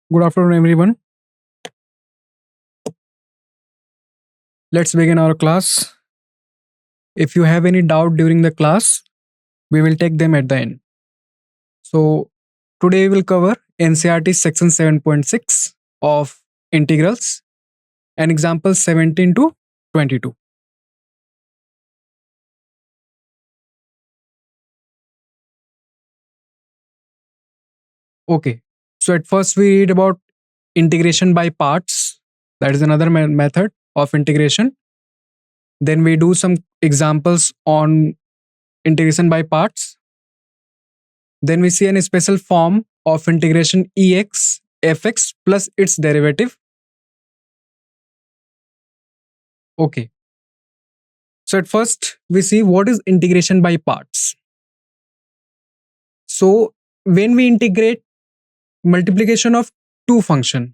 Good afternoon, everyone. Let's begin our class. If you have any doubt during the class, we will take them at the end. So, today we will cover NCERT section 7.6 of integrals and examples 17 to 22. Okay. So, at first, we read about integration by parts. That is another method of integration. Then we do some examples on integration by parts. Then we see a special form of integration EX fx plus its derivative. Okay. So at first we see what is integration by parts. So when we integrate multiplication of two function,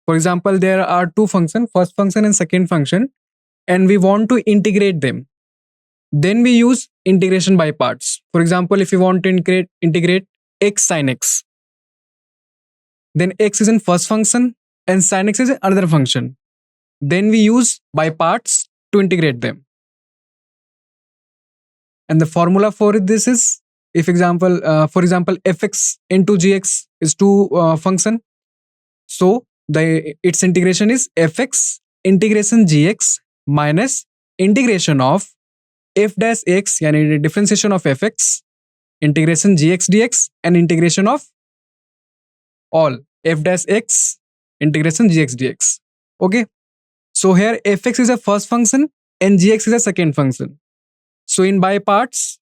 for example, there are two function, first function and second function, and we want to integrate them. Then we use integration by parts. For example, if you want to integrate x sin x, then x is in first function and sin x is another function. Then we use by parts to integrate them. And the formula for this is, if example, for example, fx into gx is two function. So its integration is fx integration gx minus integration of f dash x, yani differentiation of fx integration gx dx and integration of all f dash x integration gx dx. Okay. So here fx is a first function and gx is a second function. So in by parts,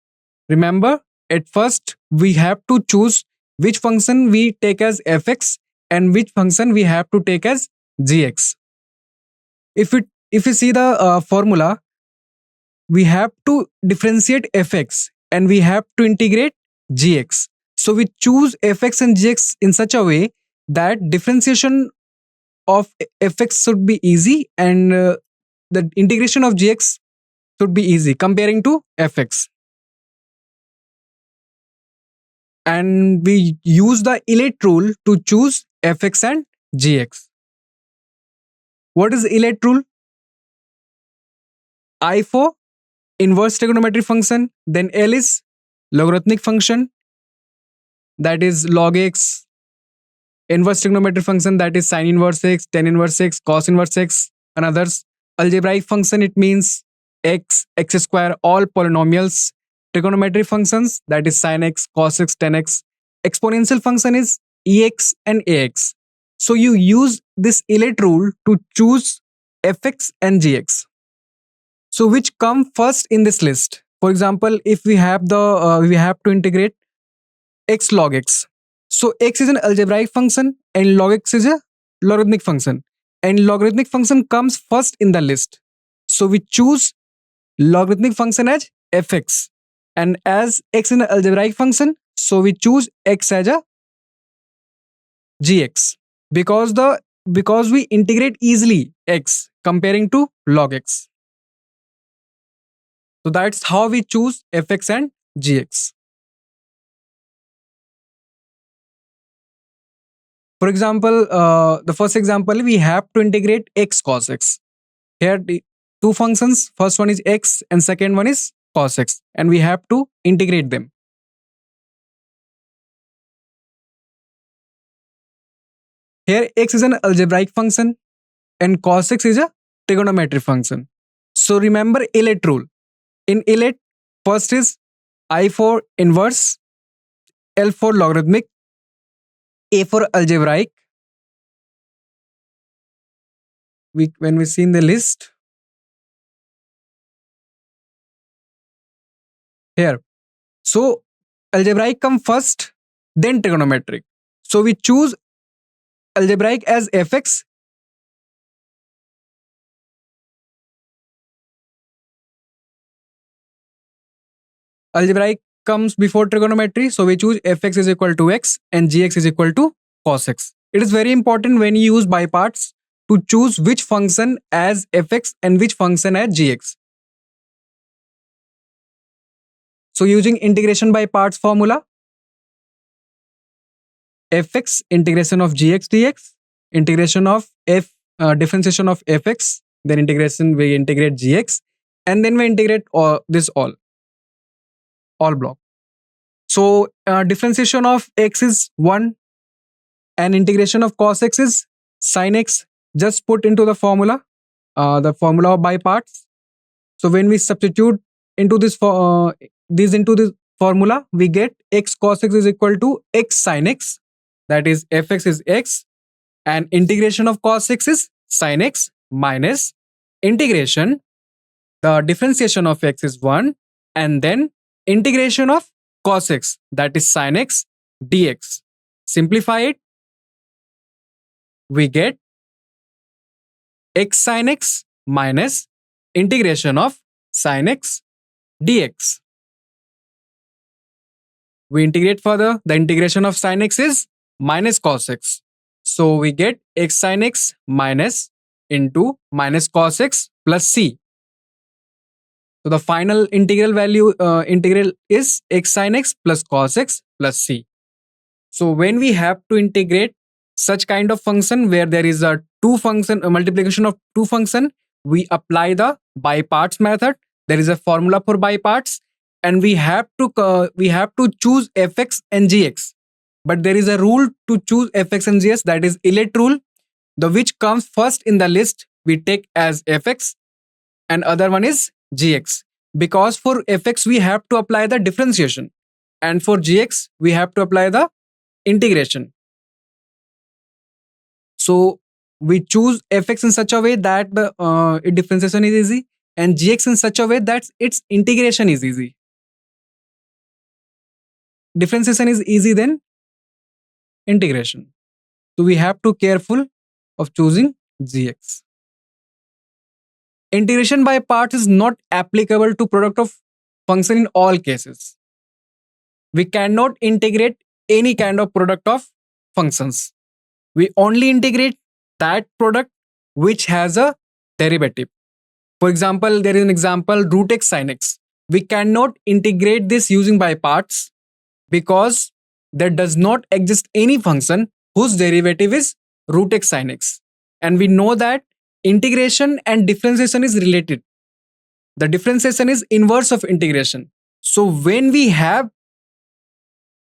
remember at first we have to choose which function we take as fx and which function we have to take as gx. If you see the formula, we have to differentiate fx and we have to integrate gx. So we choose fx and gx in such a way that differentiation of fx should be easy and the integration of gx should be easy comparing to fx. And we use the elite rule to choose fx and gx. What is elite rule? I for inverse trigonometric function, then L is logarithmic function, that is log x, inverse trigonometric function, that is sin inverse x, tan inverse x, cos inverse x, and others. Algebraic function, it means x, x square, all polynomials. Trigonometric functions, that is sin x, cos x, tan x. Exponential function is ex and ax. So you use this elite rule to choose fx and gx. So which come first in this list? For example, if we have we have to integrate x log x. So x is an algebraic function and log x is a logarithmic function. And logarithmic function comes first in the list. So we choose logarithmic function as fx. And as x is an algebraic function, so we choose x as a gx. Because we integrate easily x comparing to log x. So that's how we choose fx and gx. For example, the first example, we have to integrate x cos x. Here, the two functions, first one is x and second one is cos x, and we have to integrate them. Here, x is an algebraic function and cos x is a trigonometric function. So remember elite rule. In elite, first is I for inverse, L for logarithmic, A for algebraic. When we see in the list here, so algebraic come first, then trigonometric. So we choose algebraic as fx. Algebraic comes before trigonometry, so we choose fx is equal to x and gx is equal to cos x. It is very important when you use by parts to choose which function as fx and which function as gx. So using integration by parts formula, fx integration of gx dx, integration of differentiation of fx, then integration we integrate gx, and then we integrate all block. So differentiation of x is 1 and integration of cos x is sin x. Just put into the formula by parts. So when we substitute into this into this formula, we get x cos x is equal to x sin x. That is fx is x and integration of cos x is sin x minus integration. The differentiation of x is 1 and then integration of cos x, that is sin x dx. Simplify it. We get x sin x minus integration of sin x dx. We integrate further. The integration of sin x is minus cos x. So we get x sin x minus into minus cos x plus c. So the final integral value integral is x sin x plus cos x plus c. So when we have to integrate such kind of function where there is a multiplication of two function, we apply the by parts method. There is a formula for by parts, and we have to choose fx and gx. But there is a rule to choose fx and gx, that is elite rule. The which comes first in the list we take as fx and other one is gx. Because for fx we have to apply the differentiation and for gx we have to apply the integration. So we choose fx in such a way that the differentiation is easy and gx in such a way that its integration is easy. Differentiation is easy than integration. So we have to careful of choosing gx. Integration by parts is not applicable to product of function in all cases. We cannot integrate any kind of product of functions. We only integrate that product which has a derivative. For example, there is an example root x sin x. We cannot integrate this using by parts because there does not exist any function whose derivative is root x sin x. And we know that integration and differentiation is related. The differentiation is inverse of integration. So when we have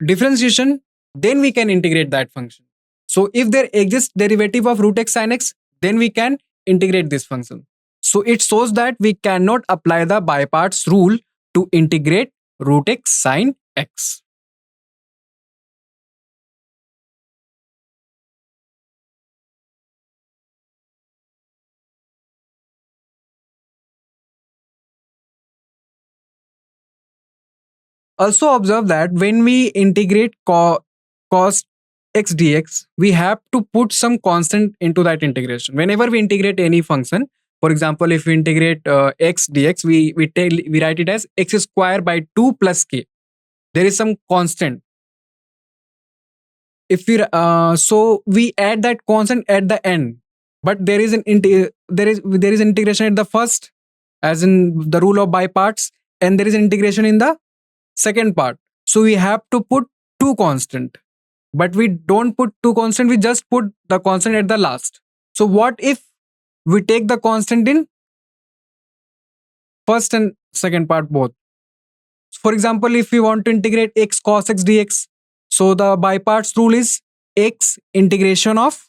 differentiation, then we can integrate that function. So if there exists derivative of root x sin x, then we can integrate this function. So it shows that we cannot apply the by parts rule to integrate root x sin x. Also observe that when we integrate cos x dx, we have to put some constant into that integration. Whenever we integrate any function, for example, if we integrate x dx, we write it as x square by 2 plus k. There is some constant. If we so we add that constant at the end, but there is integration at the first, as in the rule of by parts, and there is an integration in the second part. So we have to put two constant, but we don't put two constant, we just put the constant at the last. So what if we take the constant in first and second part both? For example, if we want to integrate x cos x dx, so the by parts rule is x integration of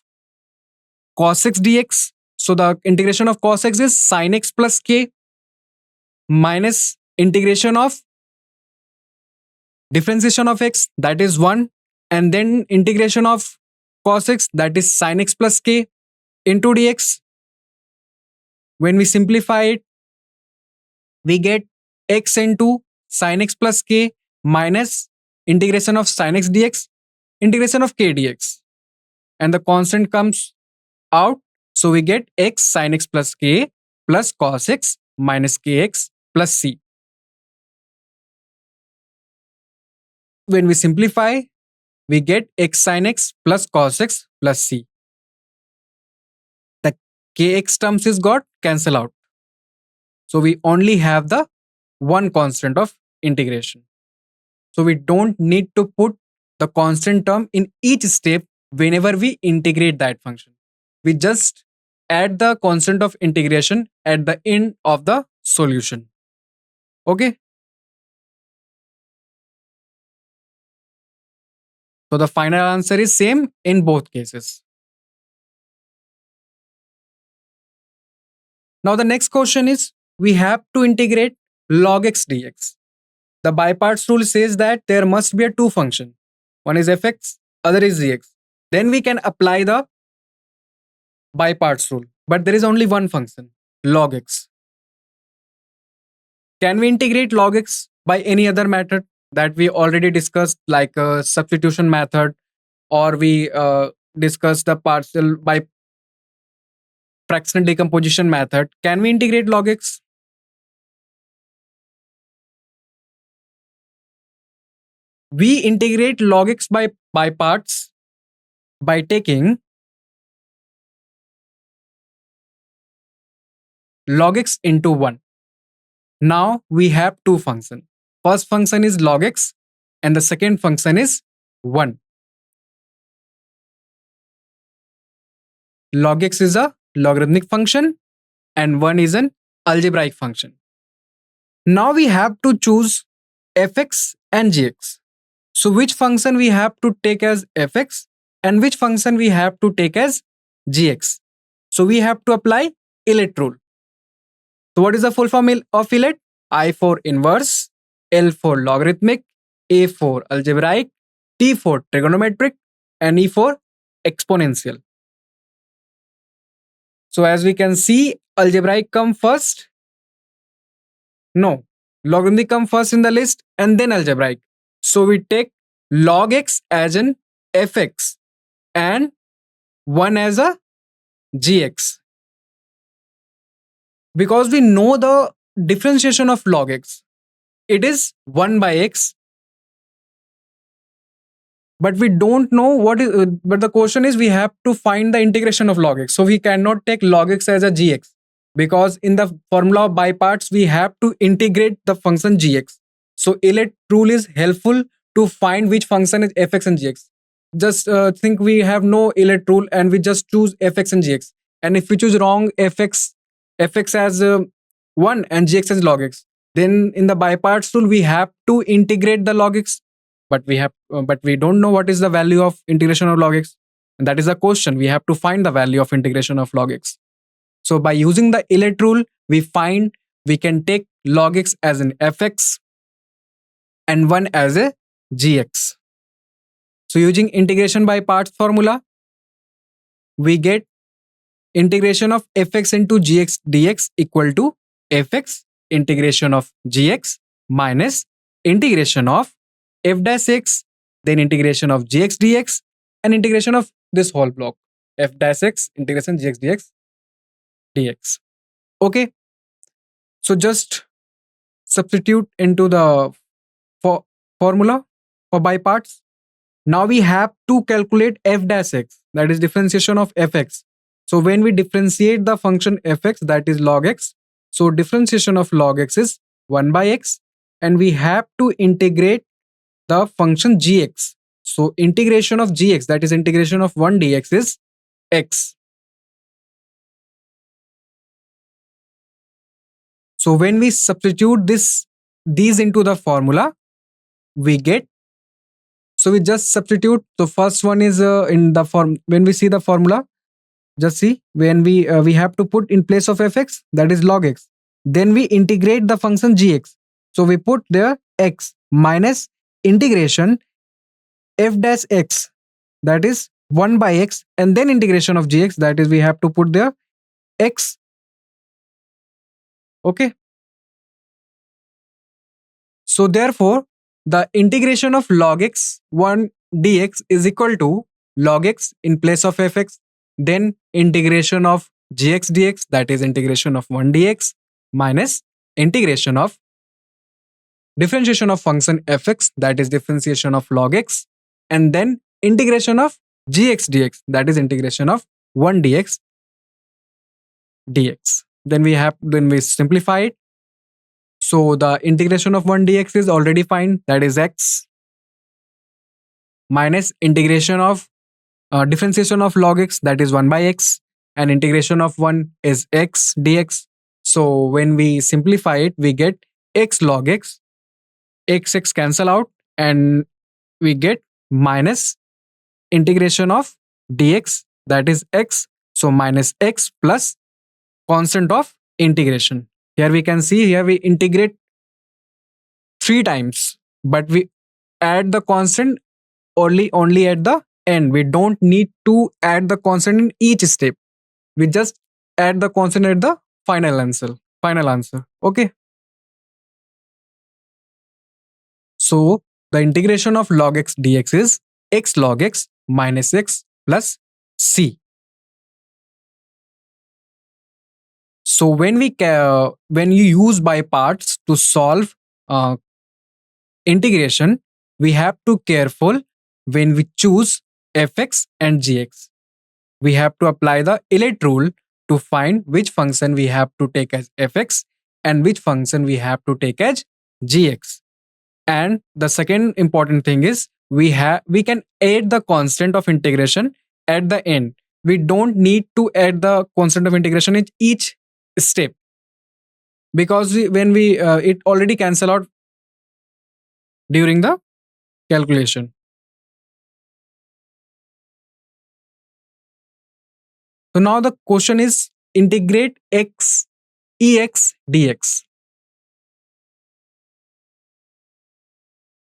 cos x dx. So the integration of cos x is sin x plus k minus integration of differentiation of x, that is 1, and then integration of cos x, that is sin x plus k into dx. When we simplify it, we get x into sin x plus k minus integration of sin x dx, integration of k dx, and the constant comes out. So we get x sin x plus k plus cos x minus kx plus c. When we simplify, we get x sin x plus cos x plus c. The kx terms is got cancel out. So we only have the one constant of integration. So we don't need to put the constant term in each step whenever we integrate that function. We just add the constant of integration at the end of the solution. Okay. So the final answer is same in both cases. Now the next question is we have to integrate log x dx. The by parts rule says that there must be a two function. One is fx, other is gx. Then we can apply the by parts rule. But there is only one function, log x. Can we integrate log x by any other method that we already discussed, like a substitution method, or we discussed the partial by fractional decomposition method? Can we integrate log x? We integrate log x by parts by taking log x into 1. Now we have two functions. First function is log x and the second function is 1. Log x is a logarithmic function and 1 is an algebraic function. Now we have to choose fx and gx. So which function we have to take as fx and which function we have to take as gx? So we have to apply ILET rule. So what is the full form of ILET? I for inverse, L for logarithmic, A for algebraic, T for trigonometric, and E for exponential. So as we can see, algebraic come first. No, logarithmic come first in the list and then algebraic. So we take log x as an fx and 1 as a gx. Because we know the differentiation of log x, it is 1 by x. But we don't know what is, but the question is we have to find the integration of log x. So we cannot take log x as a gx because in the formula of by parts, we have to integrate the function gx. So ILET rule is helpful to find which function is fx and gx. Just think we have no ILET rule and we just choose fx and gx. And if we choose wrong fx as 1 and gx as log x, then in the by parts rule we have to integrate the log x. But we don't know what is the value of integration of log x. And that is the question. We have to find the value of integration of log x. So by using the ILET rule, we can take log x as an fx and 1 as a gx. So using integration by parts formula, we get integration of fx into gx dx equal to fx integration of gx minus integration of f dash x, then integration of gx dx and integration of this whole block f dash x integration gx dx. Okay, so just substitute into the formula for by parts. Now we have to calculate f dash x, that is differentiation of fx. So when we differentiate the function fx, that is log x, so differentiation of log x is 1 by x and we have to integrate the function gx. So integration of gx, that is integration of 1 dx is x. So when we substitute these into the formula, we get, so we just substitute. So first one is in the form, when we see the formula, just see when we have to put in place of fx, that is log x. Then we integrate the function gx. So we put there x minus integration f dash x, that is 1 by x, and then integration of gx, that is we have to put there x. Okay. So therefore, the integration of log x 1 dx is equal to log x in place of fx, then integration of gx dx, that is integration of 1 dx minus integration of differentiation of function fx, that is differentiation of log x, and then integration of gx dx, that is integration of 1 dx dx. Then we simplify it. So the integration of 1 dx is already fine, that is x. minus integration of differentiation of log x, that is 1 by x, and integration of 1 is x dx. So when we simplify it, we get x log x, x cancel out, and we get minus integration of dx, that is x. So minus x plus constant of integration. Here we can see, here we integrate 3 times, but we add the constant only at the end. We don't need to add the constant in each step. We just add the constant at the final answer. Okay. So the integration of log x dx is x log x minus x plus c. So when you use by parts to solve integration, we have to careful when we choose fx and gx. We have to apply the elite rule to find which function we have to take as fx and which function we have to take as gx. And the second important thing is we can add the constant of integration at the end. We don't need to add the constant of integration in each step, because when we it already cancel out during the calculation. So now the question is integrate ex dx.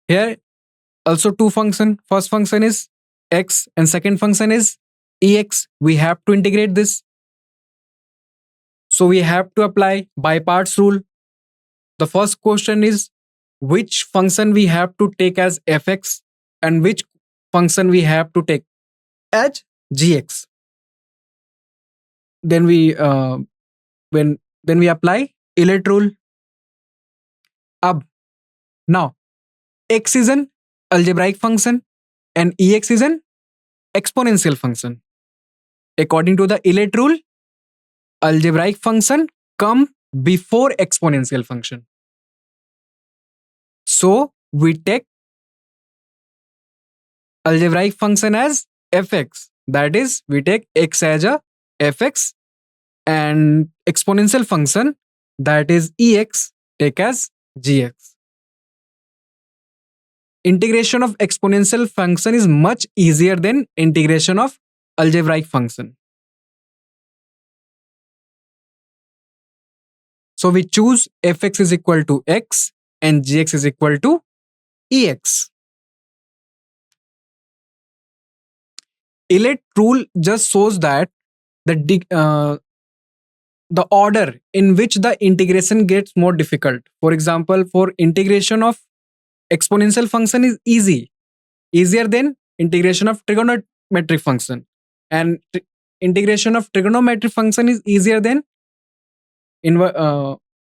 Here also 2 function. First function is x and second function is ex. We have to integrate this. So we have to apply by parts rule. The first question is which function we have to take as fx and which function we have to take as gx. Then we apply elite rule. Now x is an algebraic function and ex is an exponential function. According to the elite rule, algebraic function come before exponential function. So we take algebraic function as fx, that is we take x as a fx, and exponential function, that is ex, take as gx. Integration of exponential function is much easier than integration of algebraic function. So we choose fx is equal to x and gx is equal to ex. Elite rule just shows that the order in which the integration gets more difficult. For example, for integration of exponential function is easier than integration of trigonometric function, and integration of trigonometric function is easier than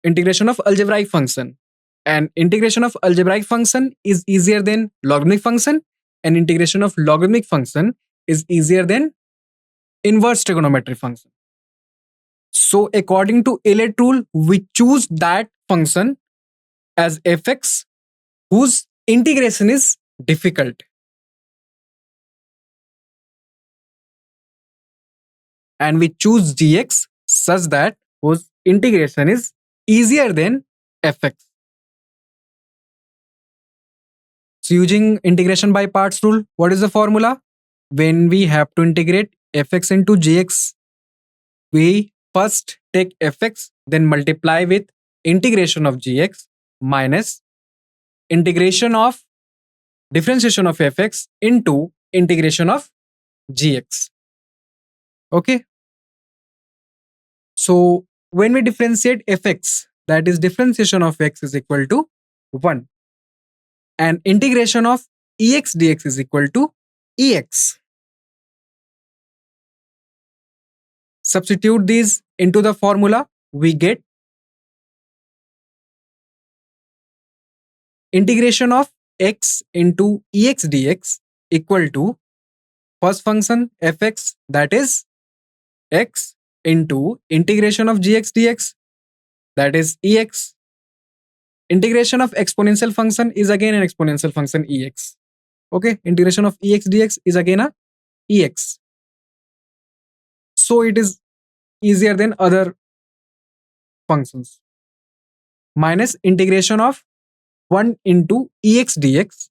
integration of algebraic function, and integration of algebraic function is easier than logarithmic function, and integration of logarithmic function is easier than inverse trigonometric function. So according to elite rule, we choose that function as fx whose integration is difficult, and we choose gx such that whose integration is easier than fx. So using integration by parts rule, what is the formula? When we have to integrate fx into gx, we first take fx, then multiply with integration of gx minus integration of differentiation of fx into integration of gx. Okay. So when we differentiate fx, that is differentiation of x is equal to 1, and integration of ex dx is equal to ex. Substitute these into the formula, we get integration of x into ex dx equal to first function fx, that is x, into integration of gx dx, that is ex. Integration of exponential function is again an exponential function ex. Okay, integration of ex dx is again a ex. So it is easier than other functions. Minus integration of 1 into ex dx.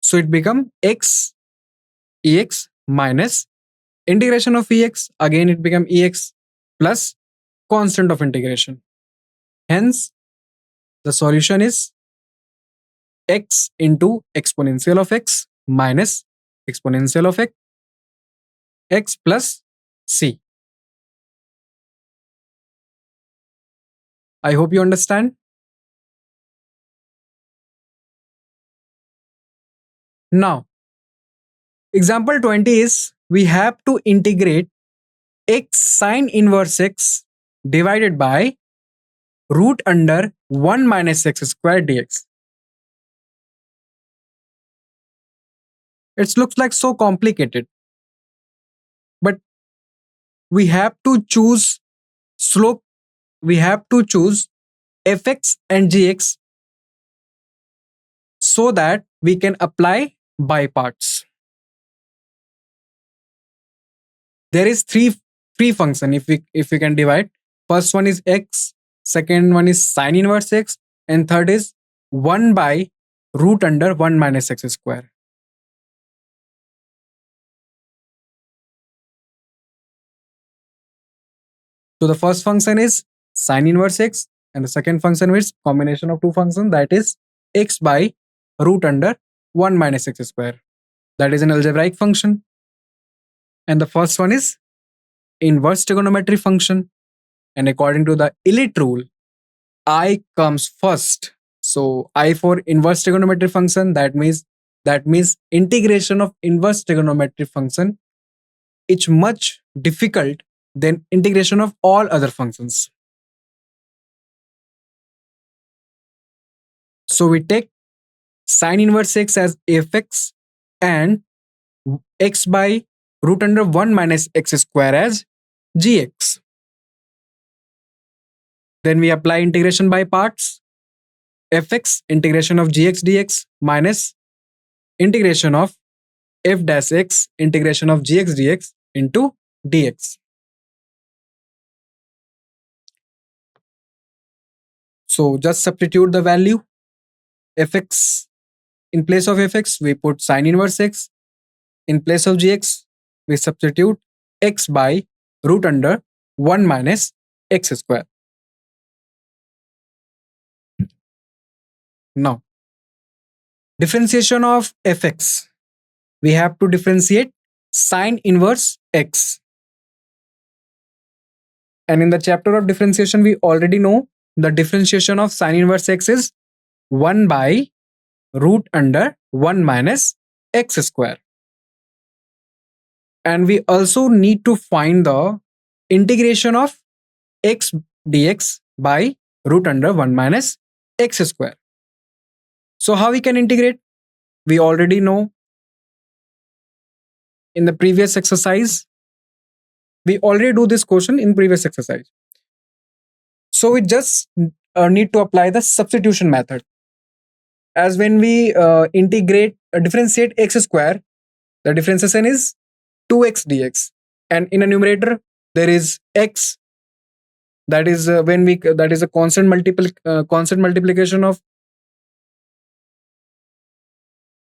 So it become x ex minus integration of ex. Again it become ex plus constant of integration. Hence the solution is x into exponential of x minus exponential of x plus c. I hope you understand. Now, example 20 is we have to integrate x sine inverse x divided by root under 1 minus x square dx. It looks like so complicated, but we have to choose slope, we have to choose fx and gx so that we can apply by parts. There is three function if we can divide. First one is x, second one is sine inverse x, and third is 1 by root under 1 minus x square. So the first function is sine inverse x, and the second function is combination of two functions, that is x by root under 1 minus x square. That is an algebraic function. And the first one is inverse trigonometry function. And according to the elite rule, I comes first. So I for inverse trigonometry function, that means integration of inverse trigonometry function is much difficult than integration of all other functions. So we take sine inverse x as fx and x by root under 1 minus x square as gx. Then we apply integration by parts. Fx integration of gx dx minus integration of f dash x integration of gx dx into dx. So just substitute the value. Fx, in place of fx we put sine inverse x. In place of gx we substitute x by root under 1 minus x square. Now, differentiation of fx. We have to differentiate sine inverse x. And in the chapter of differentiation, we already know the differentiation of sine inverse x is 1 by root under 1 minus x square. And we also need to find the integration of x dx by root under 1 minus x square. So how we can integrate? We already know in the previous exercise. We already do this question in previous exercise. So we just need to apply the substitution method. As when we differentiate x square, the differentiation is 2x dx, and in a numerator there is x. That is that is a constant multiplication of.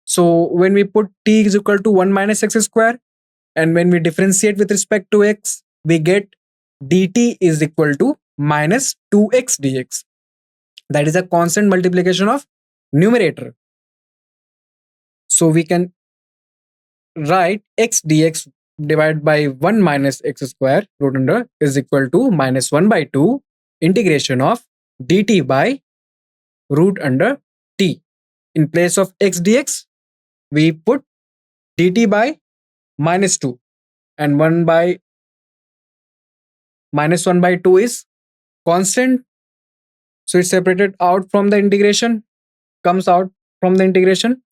So when we put t is equal to 1 minus x square, and when we differentiate with respect to x, we get dt is equal to minus 2x dx. That is a constant multiplication of numerator. So we can write x dx divided by 1 minus x square root under is equal to minus 1 by 2 integration of dt by root under t. In place of x dx, we put dt by minus 2, and 1 by minus 1 by 2 is constant. So it's separated out from the integration, comes out from the integration,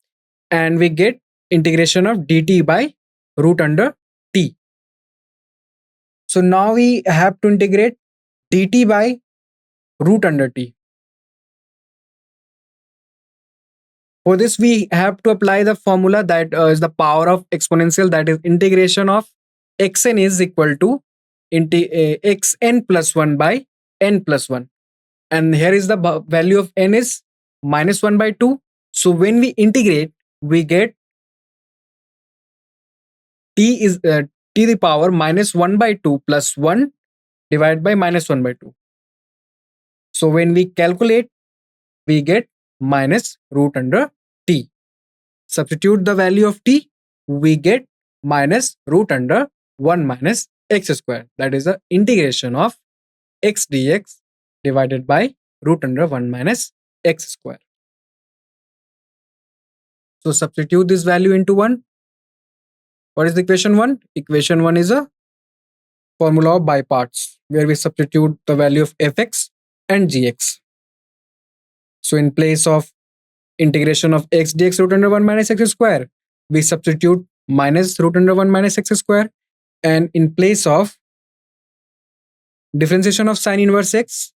and we get integration of dt by root under t. So now we have to integrate dt by root under t. For this, we have to apply the formula that is the power of exponential, that is integration of xn is equal to xn plus 1 by n plus 1. And here is the value of n is minus 1 by 2. So when we integrate, we get t is t the power minus 1 by 2 plus 1 divided by minus 1 by 2. So when we calculate, we get minus root under t. Substitute the value of t, we get minus root under 1 minus x square. That is the integration of x dx divided by root under 1 minus x square. So substitute this value into 1. What is the equation 1? Equation 1 is a formula of by parts where we substitute the value of fx and gx. So in place of integration of x dx root under 1 minus x square, we substitute minus root under 1 minus x square. And in place of differentiation of sine inverse x,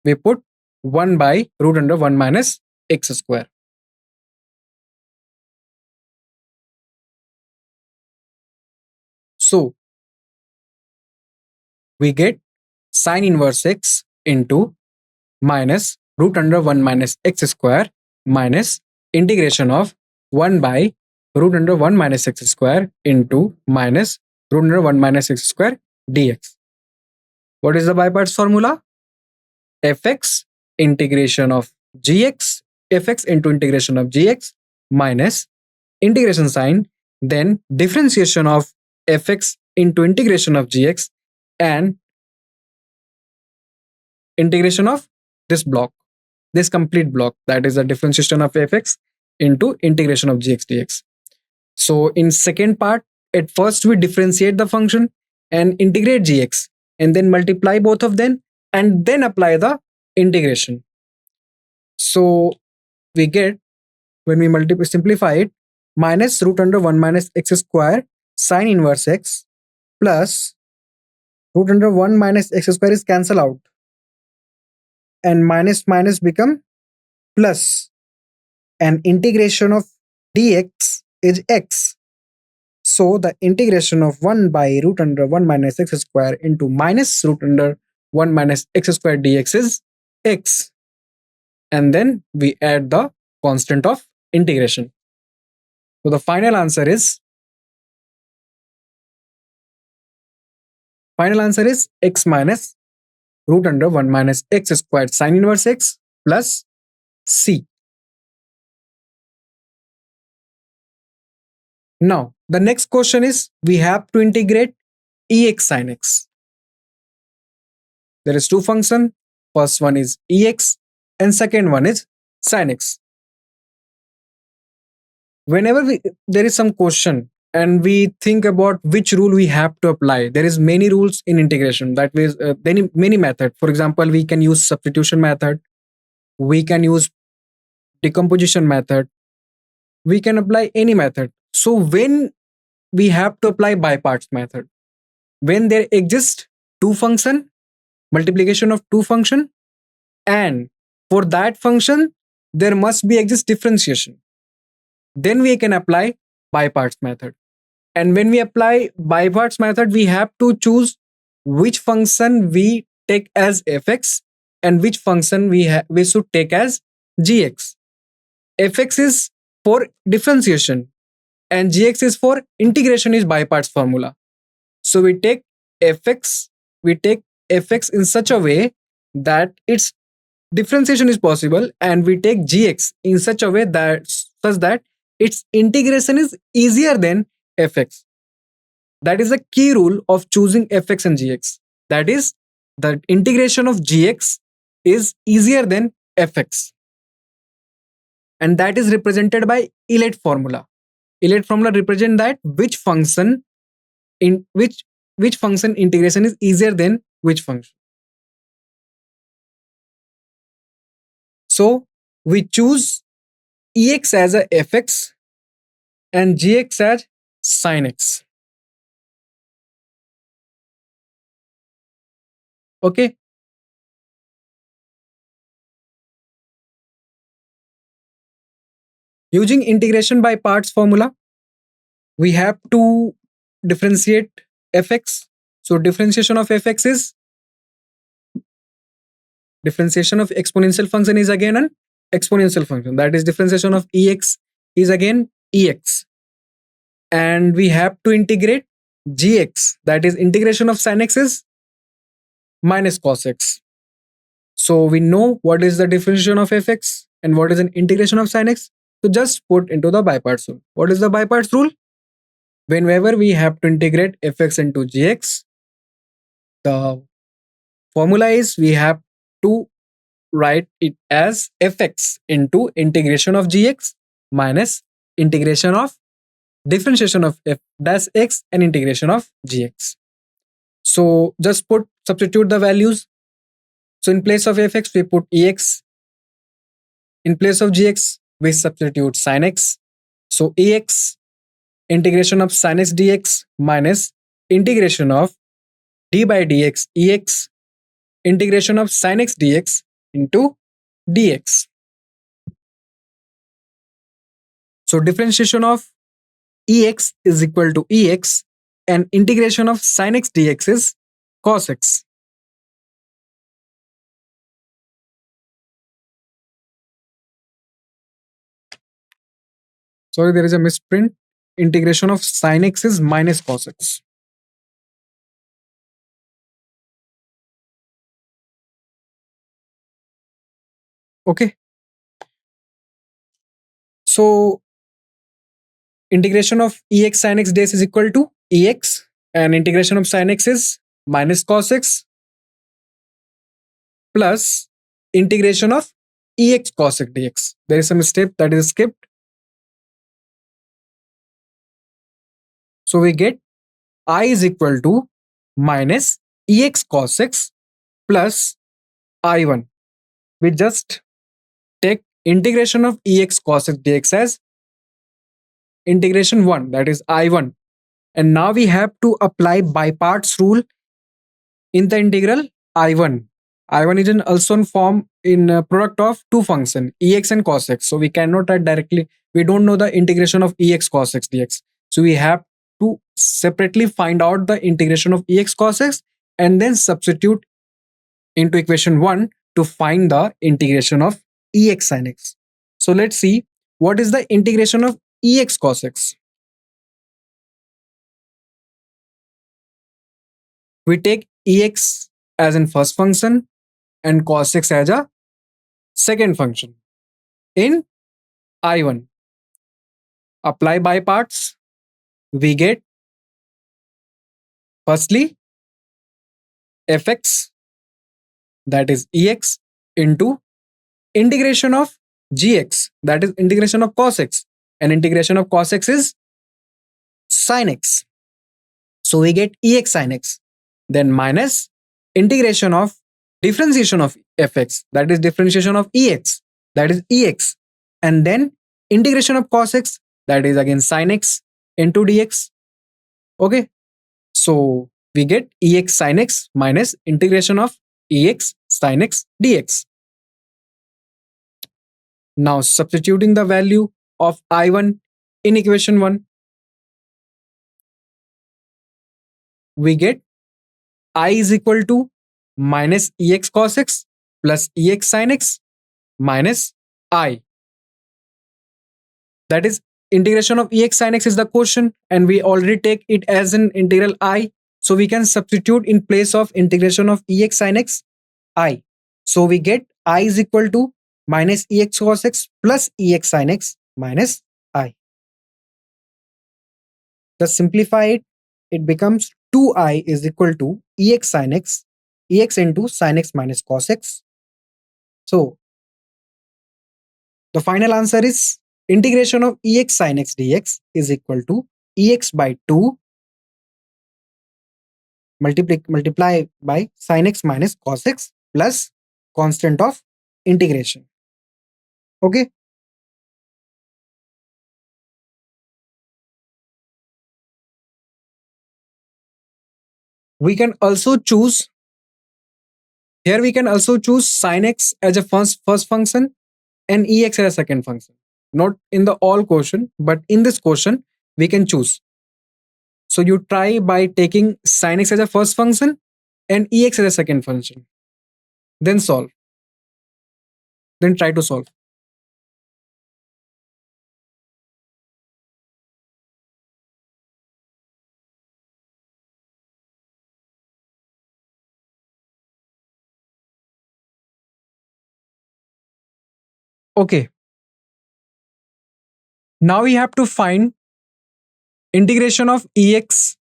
we put 1 by root under 1 minus x square. So we get sine inverse x into minus root under 1 minus x square minus integration of 1 by root under 1 minus x square into minus root under 1 minus x square dx. What is the by parts formula? Fx integration of gx, fx into integration of gx minus integration sign, then differentiation of fx into integration of gx and integration of this block, this complete block, that is the differentiation of fx into integration of gx dx. So in second part, at first we differentiate the function and integrate gx and then multiply both of them and then apply the integration. So we get, when we simplify it, minus root under 1 minus x square sine inverse x plus root under 1 minus x square is cancel out and minus minus become plus, and integration of dx is x. So the integration of 1 by root under 1 minus x square into minus root under 1 minus x square dx is x. And then we add the constant of integration. So the final answer is x minus root under 1 minus x squared sine inverse x plus c. Now the next question is, we have to integrate ex sin x. There is two functions. First one is ex and second one is sin x. Whenever there is some question and we think about which rule we have to apply, there is many rules in integration. That is many method. For example, we can use substitution method, we can use decomposition method, we can apply any method. So when we have to apply by parts method, when there exists two function, multiplication of two function, and for that function there must be exist differentiation, then we can apply by parts method. And when we apply by parts method, we have to choose which function we take as fx and which function we should take as gx. Fx is for differentiation and gx is for integration, is by parts formula. So we take fx in such a way that its differentiation is possible, and we take gx in such a way that its integration is easier than fx. That is the key rule of choosing fx and gx. That is, the integration of gx is easier than fx, and that is represented by elate formula. Elate formula represent that which function integration is easier than which function. So we choose ex as a fx and gx as sin x. Okay. Using integration by parts formula, we have to differentiate fx. So differentiation of exponential function is again an exponential function. That is differentiation of ex is again ex. And we have to integrate gx. That is integration of sin x is minus cos x. So we know what is the differentiation of fx and what is an integration of sin x. So just put into the by parts rule. What is the by parts rule? Whenever we have to integrate fx into gx, the formula is we have to write it as fx into integration of gx minus integration of differentiation of f dash x and integration of gx. So just substitute the values. So in place of fx, we put ex. In place of gx, we substitute sin x. So ex integration of sin x dx minus integration of d by dx ex integration of sin x dx into dx. So differentiation of ex is equal to ex and integration of sin x dx is cos x. Sorry, there is a misprint. Integration of sin x is minus cos x. Okay. So integration of ex sin x dx is equal to ex and integration of sin x is minus cos x plus integration of ex cos x dx. There is some step that is skipped. So we get I is equal to minus ex cos x plus I1. We just take integration of ex cos x dx as integration 1, that is I1. And now we have to apply by parts rule in the integral I1. I1 is an also form in product of two functions, ex and cos x. So we cannot write directly. We don't know the integration of ex cos x dx. So we have to separately find out the integration of ex cos x and then substitute into equation 1 to find the integration of ex sin x. So let's see what is the integration of ex cos x. We take ex as in first function and cos x as a second function. In I1, apply by parts, we get firstly fx, that is ex, into integration of gx, that is integration of cos x, and integration of cos x is sin x. So we get ex sin x, then minus integration of differentiation of fx, that is differentiation of ex, that is ex, and then integration of cos x, that is again sin x into dx. Okay, so we get ex sin x minus integration of ex sin x dx. Now substituting the value of I1 in equation 1, we get I is equal to minus ex cos x plus ex sin x minus I. That is integration of ex sin x is the quotient and we already take it as an integral I. So we can substitute in place of integration of ex sin x I. So we get I is equal to minus ex cos x plus ex sin x minus I. Just simplify it. It becomes 2I is equal to ex sin x, ex into sin x minus cos x. So the final answer is integration of ex sin x dx is equal to ex by 2 multiply by sin x minus cos x plus constant of integration. Okay. We can also choose here we can also choose sin x as a first function and ex as a second function. not in the all question, but in this question we can choose. So you try by taking sin x as a first function and ex as a second function, then solve, then try to solve. Okay, now we have to find integration of ex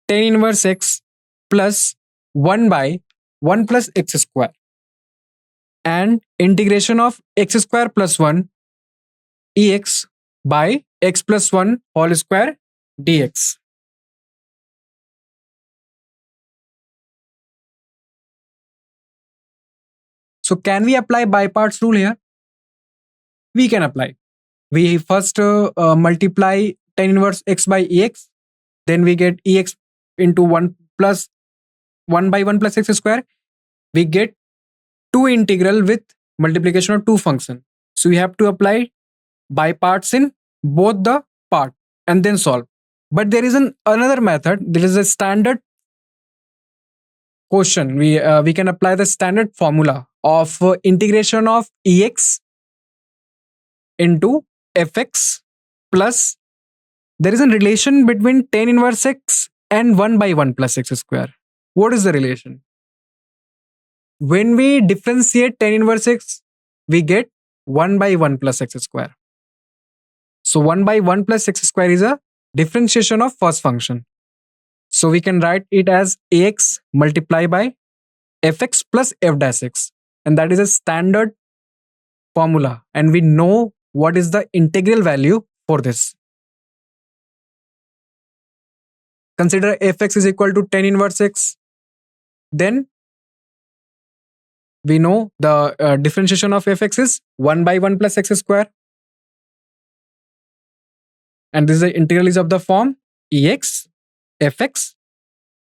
tan inverse x plus 1 by 1 plus x square and integration of x square plus 1 ex by x plus 1 whole square dx. So can we apply by parts rule here? We can apply. We first multiply tan inverse x by ex, then we get ex into 1 plus 1 by 1 plus x square. We get 2 integral with multiplication of 2 function. So we have to apply by parts in both the part and then solve. But there is another method. There is a standard question. We can apply the standard formula of integration of ex into fx plus, there is a relation between tan inverse x and 1 by 1 plus x square. What is the relation? When we differentiate tan inverse x, we get 1 by 1 plus x square. So 1 by 1 plus x square is a differentiation of first function. So we can write it as ax multiplied by fx plus f dash x. And that is a standard formula. And we know what is the integral value for this. Consider fx is equal to tan inverse x. Then we know the differentiation of fx is 1 by 1 plus x square. And this is the integral is of the form ex fx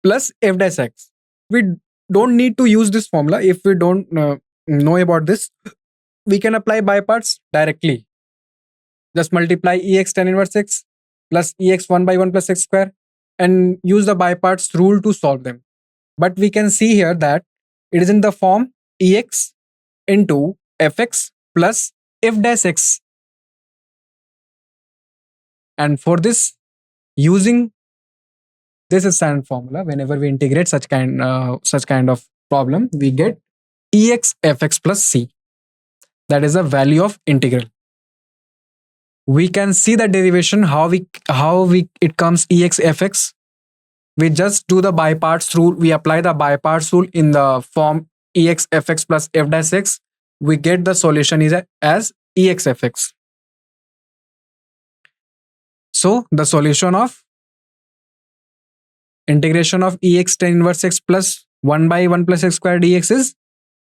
plus f dash x. We don't need to use this formula. If we don't know about this, we can apply by parts directly. Just multiply ex tan inverse x plus ex 1 by 1 plus x square and use the by parts rule to solve them. But we can see here that it is in the form ex into fx plus f dash x. And for this, using this standard formula, whenever we integrate such kind of problem, we get ex fx plus c. That is the value of integral. We can see the derivation how it comes ex fx. We just do the by parts rule. We apply the by parts rule in the form ex fx plus f dash x. We get the solution is as ex fx. So the solution of integration of ex tan inverse x plus 1 by 1 plus x square dx is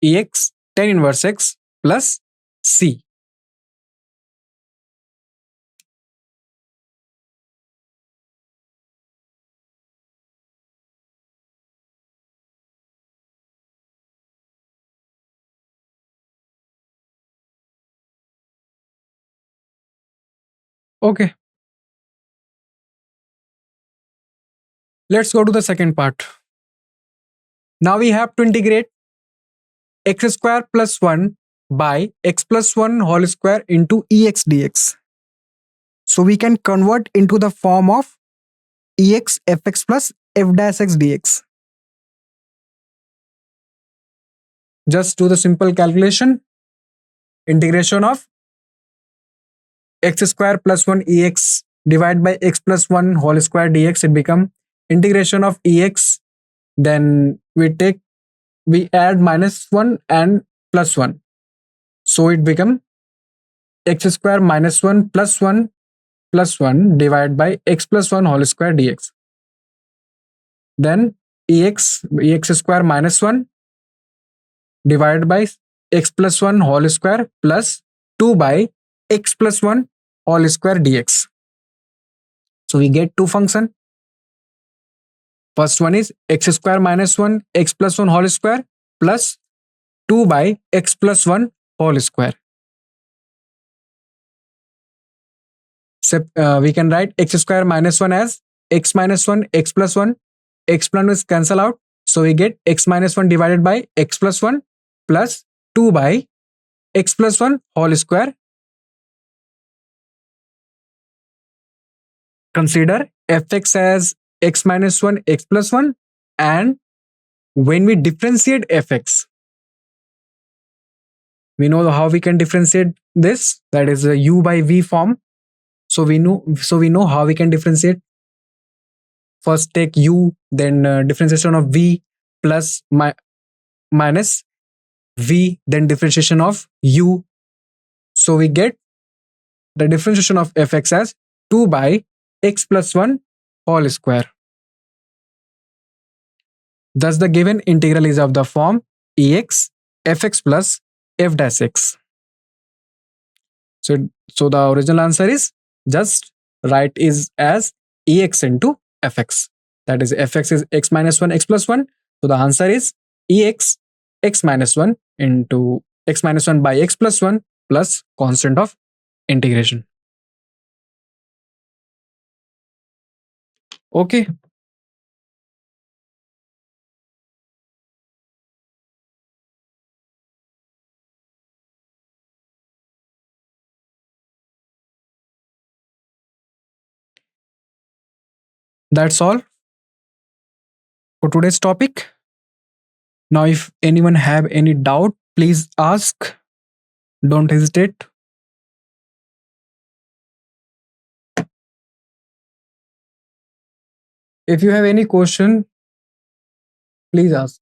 ex tan inverse x plus c. Okay. Let's go to the second part. Now we have to integrate x square plus 1 by x plus 1 whole square into ex dx. So we can convert into the form of ex fx plus f dash x dx. Just do the simple calculation. Integration of x square plus 1 ex divided by x plus 1 whole square dx. It become integration of ex. Then we add minus 1 and plus 1. So it become x square minus 1 plus 1 plus 1 divided by x plus 1 whole square dx. Then ex square minus 1 divided by x plus 1 whole square plus 2 by x plus 1 whole square dx. So we get two function. First one is x square minus 1 x plus 1 whole square plus 2 by x plus 1 whole square. we can write x square minus 1 as x minus 1, x plus 1. X plus 1 is cancel out. So we get x minus 1 divided by x plus 1 plus 2 by x plus 1 whole square. Consider fx as x minus 1, x plus 1. And when we differentiate fx, we know how we can differentiate this. That is a u by v form. So we know how we can differentiate. First take u, then differentiation of v plus minus v, then differentiation of u. So we get the differentiation of fx as 2 by x plus 1 whole square. Thus the given integral is of the form ex fx plus f dash x. So the original answer is just write is as ex into fx. That is fx is x minus 1, x plus 1. So the answer is ex x minus 1 into x minus 1 by x plus 1 plus constant of integration. Okay. That's all for today's topic. Now, if anyone have any doubt, please ask. Don't hesitate. If you have any question, please ask.